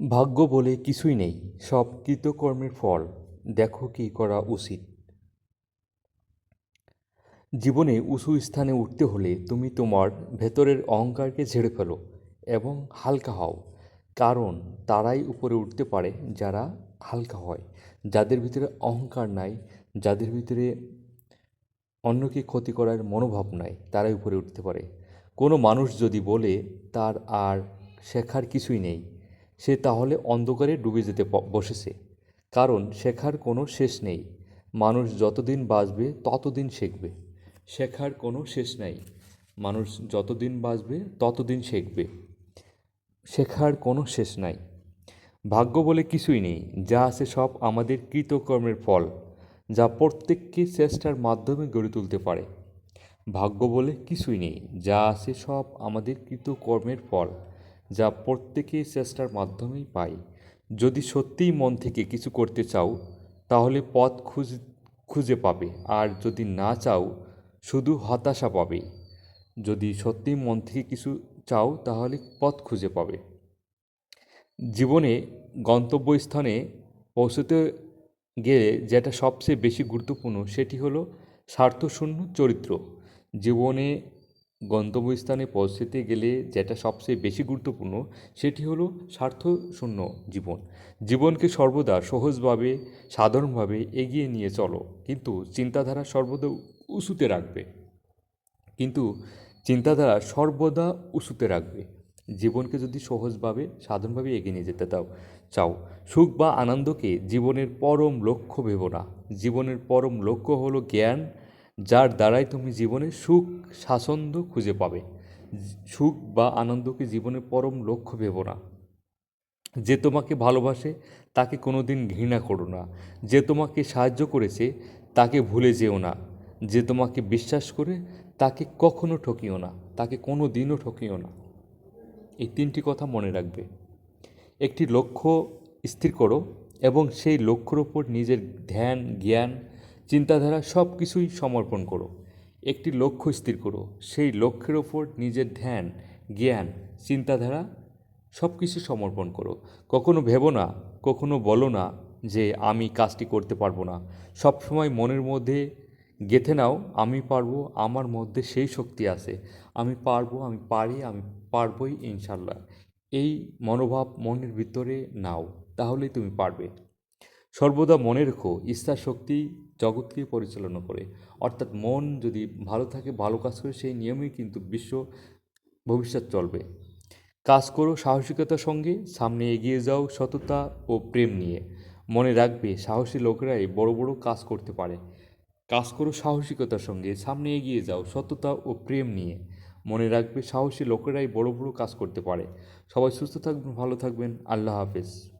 ভাগ্য বলে কিছুই নেই, সব কৃতকর্মের ফল। দেখো কী করা উচিত। জীবনে উঁচু স্থানে উঠতে হলে তুমি তোমার ভেতরের অহংকারকে ঝেড়ে ফেলো এবং হালকা হও। কারণ তারাই উপরে উঠতে পারে যারা হালকা হয়, যাদের ভিতরে অহংকার নাই, যাদের ভিতরে অন্যকে ক্ষতি করার মনোভাব নাই, তারাই উপরে উঠতে পারে। কোনো মানুষ যদি বলে তার আর শেখার কিছুই নেই, সে তাহলে অন্ধকারে ডুবে যেতে বসেছে। কারণ শেখার কোনো শেষ নেই। মানুষ যতদিন বাঁচবে ততদিন শিখবে। শেখার কোনো শেষ নাই। মানুষ যতদিন বাঁচবে ততদিন শিখবে। শেখার কোনো শেষ নাই। ভাগ্য বলে কিছুই নেই, যা আছে সব আমাদের কৃতকর্মের ফল, যা প্রত্যেককে চেষ্টার মাধ্যমে গড়ে তুলতে পারে। ভাগ্য বলে কিছুই নেই, যা আছে সব আমাদের কৃতকর্মের ফল, যা প্রত্যেকে চেষ্টার মাধ্যমেই পাই। যদি সত্যিই মন থেকে কিছু করতে চাও তাহলে পথ খুঁজে পাবে, আর যদি না চাও শুধু হতাশা পাবে। যদি সত্যিই মন থেকে কিছু চাও তাহলে পথ খুঁজে পাবে। জীবনে গন্তব্যস্থানে পৌঁছতে গেলে যেটা সবচেয়ে বেশি গুরুত্বপূর্ণ সেটি হলো স্বার্থশূন্য চরিত্র। জীবনে গন্তব্যস্থানে পৌঁছতে গেলে যেটা সবচেয়ে বেশি গুরুত্বপূর্ণ সেটি হলো স্বার্থশূন্য জীবন। জীবনকে সর্বদা সহজভাবে, সাধারণভাবে এগিয়ে নিয়ে চলো, কিন্তু চিন্তাধারা সর্বদা উঁচুতে রাখবে। কিন্তু চিন্তাধারা সর্বদা উঁচুতে রাখবে। জীবনকে যদি সহজভাবে, সাধারণভাবে এগিয়ে নিয়ে যেতে চাও, সুখ বা আনন্দকে জীবনের পরম লক্ষ্য ভেবো না। জীবনের পরম লক্ষ্য হলো জ্ঞান, যার দ্বারাই তুমি জীবনে সুখ স্বাচ্ছন্দ্য খুঁজে পাবে। সুখ বা আনন্দকে জীবনের পরম লক্ষ্য ভেবো না। যে তোমাকে ভালোবাসে তাকে কোনো দিন ঘৃণা করো না। যে তোমাকে সাহায্য করেছে তাকে ভুলে যেও না। যে তোমাকে বিশ্বাস করে তাকে কখনো ঠকিও না, তাকে কোনো দিনও ঠকিও না। এই তিনটি কথা মনে রাখবে। একটি লক্ষ্য স্থির করো এবং সেই লক্ষ্যের ওপর নিজের ধ্যান, জ্ঞান, চিন্তাধারা সব কিছুই সমর্পণ করো। একটি লক্ষ্য স্থির করো, সেই লক্ষ্যের ওপর নিজের ধ্যান, জ্ঞান, চিন্তাধারা সব কিছু সমর্পণ করো। কখনো ভেবো না, কখনো বলো না যে আমি কাজটি করতে পারবো না। সবসময় মনের মধ্যে গেঁথে নাও, আমি পারবো, আমার মধ্যে সেই শক্তি আছে, আমি পারবো, আমি পারি, আমি পারবই ইনশাল্লাহ। এই মনোভাব মনের ভিতরে নাও, তাহলেই তুমি পারবে। সর্বদা মনে রেখো, ইচ্ছা শক্তি জগৎকে পরিচালনা করে। অর্থাৎ মন যদি ভালো থাকে, ভালো কাজ করে, সেই নিয়মেই কিন্তু বিশ্ব ভবিষ্যৎ চলবে। কাজ করো সাহসিকতার সঙ্গে, সামনে এগিয়ে যাও সততা ও প্রেম নিয়ে। মনে রাখবে, সাহসী লোকেরাই বড় বড় কাজ করতে পারে। কাজ করো সাহসিকতার সঙ্গে, সামনে এগিয়ে যাও সততা ও প্রেম নিয়ে। মনে রাখবে, সাহসী লোকেরাই বড় বড় কাজ করতে পারে। সবাই সুস্থ থাকবেন, ভালো থাকবেন। আল্লাহ হাফেজ।